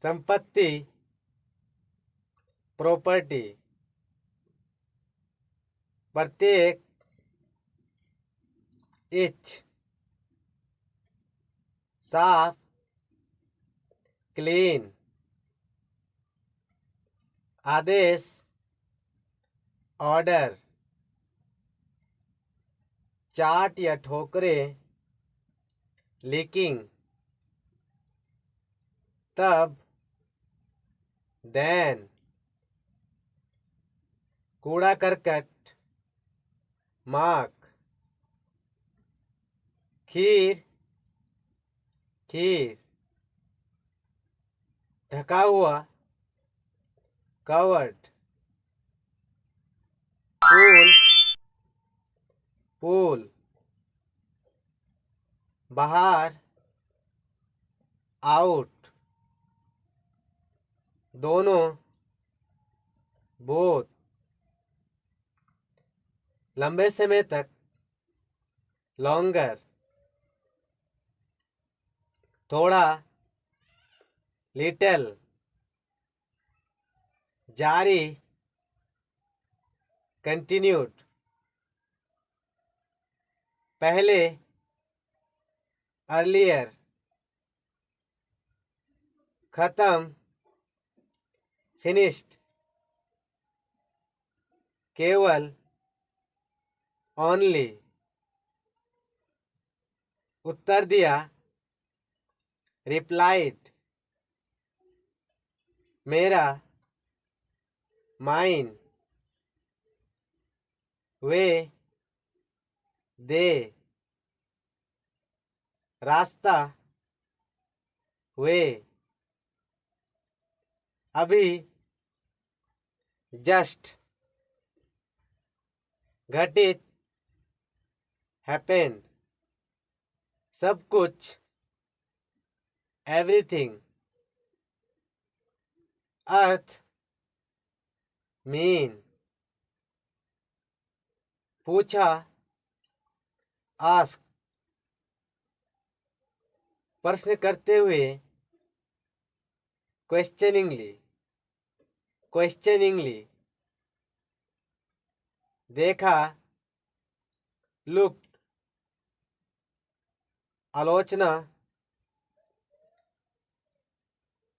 संपत्ति, प्रॉपर्टी। प्रत्येक, इच, साफ, क्लीन। आदेश, ऑर्डर। चाट या ठोकरे, लीकिंग। तब, देन। कूड़ा करकट, मार्क। खीर, खीर। ढका हुआ, कवर्ड। Pool, pool. बाहर, आउट। दोनों, बोथ। लंबे समय तक, लॉन्गर। थोड़ा, लिटिल। जारी, कंटिन्यूड। पहले, अर्लियर। खत्म, फिनिश्ड। केवल, ओनली। उत्तर दिया, रिप्लाइड। मेरा, माइन। वे, दे। रास्ता, वे। अभी, जस्ट। घटित, हैपेंड। सब कुछ, एवरीथिंग। अर्थ, मीन। पूछा, आस्क। प्रश्न करते हुए, क्वेश्चनिंगली, क्वेश्चनिंगली। देखा, लुक्ड। आलोचना,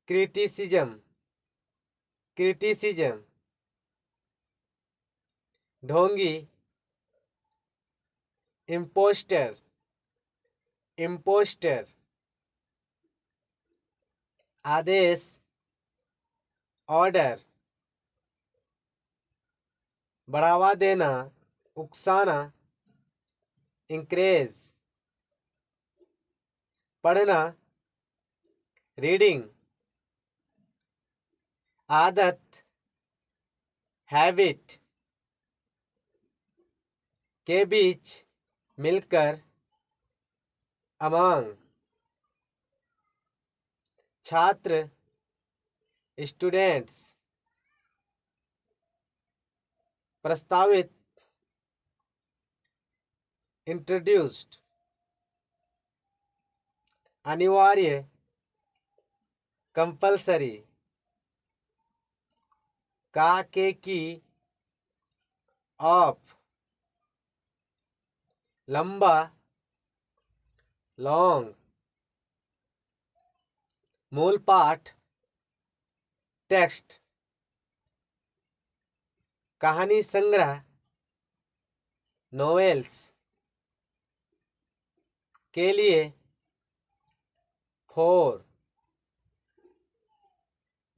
क्रिटिसिज्म, क्रिटिसिज्म। ढोंगी, इम्पोस्टर, इम्पोस्टर। आदेश, ऑर्डर। बढ़ावा देना, उकसाना, इंक्रेज। पढ़ना, रीडिंग। आदत, हैबिट। के बीच, मिलकर, अमंग। छात्र, स्टूडेंट्स। प्रस्तावित, इंट्रोड्यूस्ड। अनिवार्य, कंपलसरी। का के की, ऑफ। लंबा, लॉन्ग। मूल पाठ, टेक्स्ट। कहानी संग्रह, नॉवेल्स। के लिए, फॉर।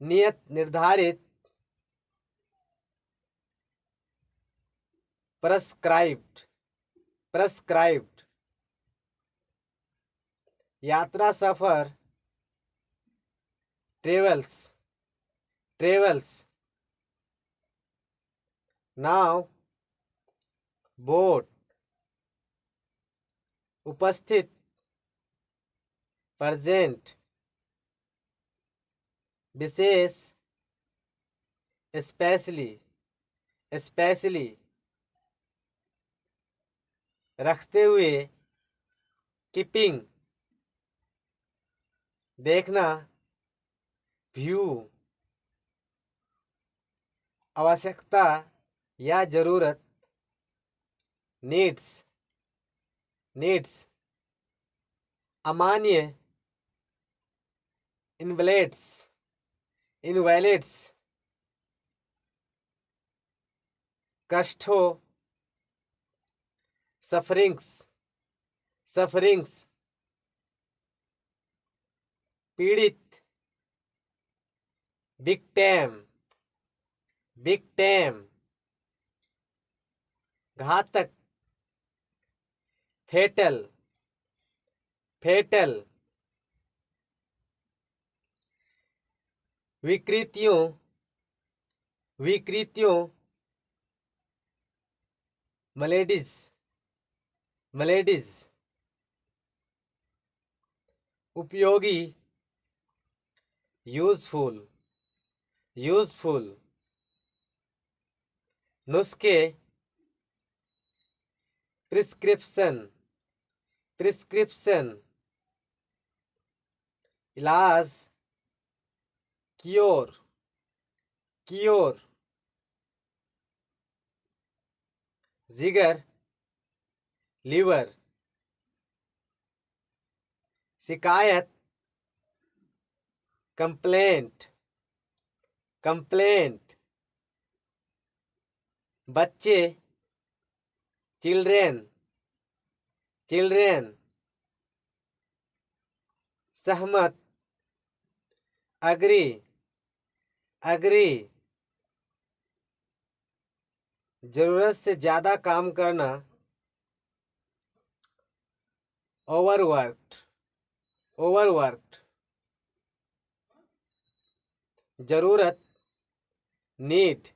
नियत निर्धारित, प्रेस्क्राइब्ड, प्रेस्क्राइब्ड। यात्रा, सफर, ट्रेवल्स, ट्रेवल्स। नाव, बोट। उपस्थित, प्रेजेंट। विशेष, स्पेशली, स्पेशली। रखते हुए, कीपिंग। देखना, व्यू, आवश्यकता या जरूरत, नीड्स, नीड्स, अमान्य, इनवैलिड्स, इनवैलिड्स, कष्ट हो, सफरिंग्स, सफरिंग्स, पीड़ित, विक्टिम, विक्टिम, घातक, फेटल, फेटल, विकृतियों, विकृतियों, मलेडीज, मलेडीज, उपयोगी, यूजफुल, यूजफुल, नुस्खे, प्रिस्क्रिप्शन, प्रिस्क्रिप्शन, इलाज, क्योर, क्योर, जिगर, लीवर, शिकायत, कंप्लेंट, कंप्लेंट, बच्चे, चिल्ड्रेन, चिल्ड्रेन, सहमत, अग्री, अग्री, जरूरत से ज्यादा काम करना, ओवरवर्क्ड, ओवरवर्क्ड, जरूरत, नीड,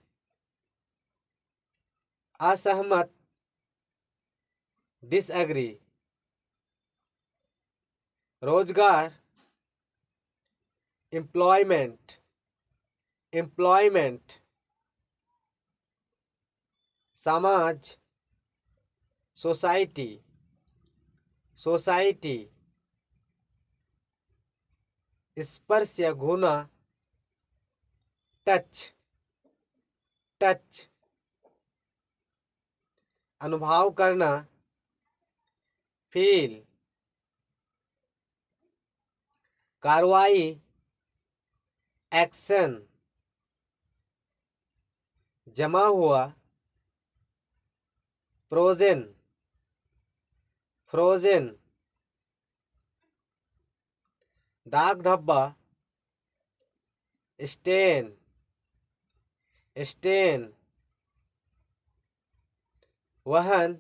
असहमत, डिसएग्री, रोजगार, एम्प्लॉयमेंट, एम्प्लॉयमेंट, समाज, सोसाइटी, सोसाइटी, स्पर्श या घूना, टच, टच, अनुभव करना, फील, कार्रवाई, एक्शन, जमा हुआ, फ्रोजन, फ्रोजन, दाग धब्बा, स्टेन, स्टेन, वाहन,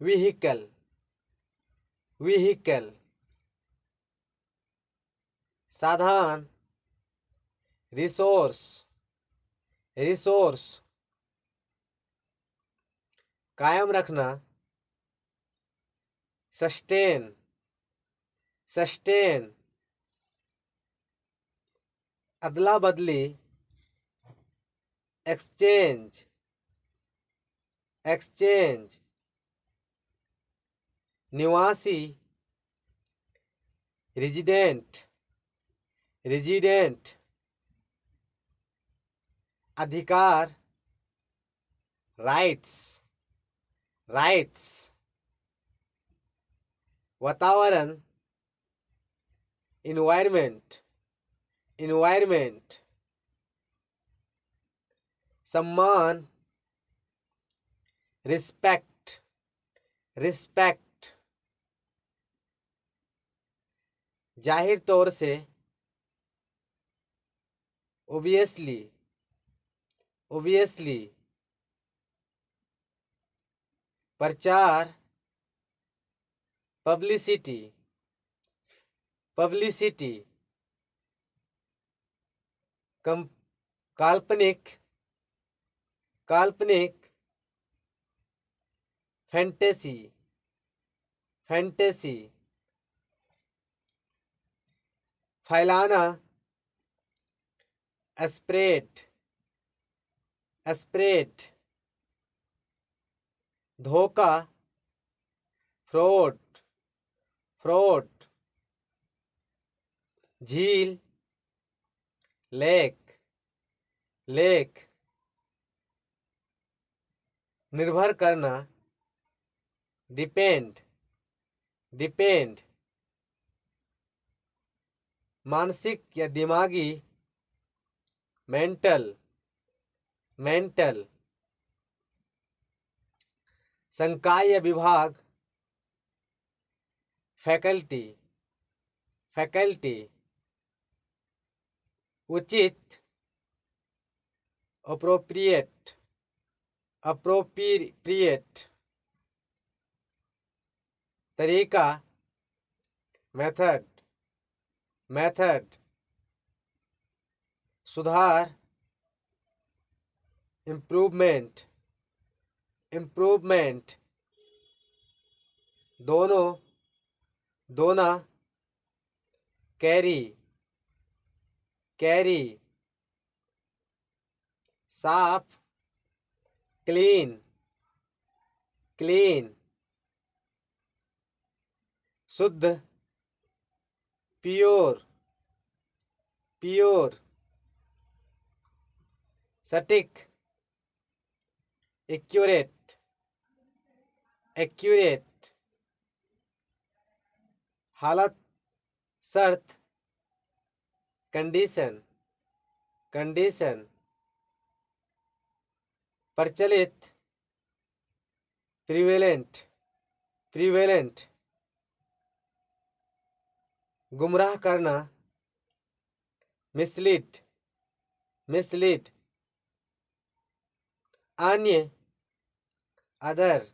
व्हीकल, व्हीकल, साधन, रिसोर्स, रिसोर्स, कायम रखना, सस्टेन, सस्टेन, अदला बदली, एक्सचेंज, एक्सचेंज, निवासी, रेजिडेंट, रेजिडेंट, अधिकार, राइट्स, राइट्स, वातावरण, इन्वायरमेंट, इन्वायरमेंट, सम्मान, रिस्पेक्ट, रिस्पेक्ट, जाहिर तौर से, ओबियसली, ओबियसली, प्रचार, पब्लिसिटी, पब्लिसिटी, काल्पनिक, काल्पनिक, फैंटेसी, फैंटेसी, फैलाना, स्प्रेड, स्प्रेड, धोखा, फ्रॉड, फ्रॉड, झील, लेक, लेक। निर्भर करना, डिपेंड, डिपेंड। मानसिक या दिमागी, मेंटल, मेंटल। संकाय या विभाग, फैकल्टी, फैकल्टी। उचित, अप्रोप्रिएट, अप्रोप्रिएट। तरीका, मेथड, मेथड। सुधार, इम्प्रूवमेंट, इम्प्रूवमेंट। दोनों, दोना, कैरी, कैरी। साफ, क्लीन, क्लीन। शुद्ध, प्योर, प्योर। सटीक, एक्यूरेट, एक्यूरेट। हालत, शर्त, कंडीशन, कंडीशन। प्रचलित, प्रिवेलेंट, प्रिवेलेंट। गुमराह करना, मिसलीड, मिसलीड। अन्य, अदर,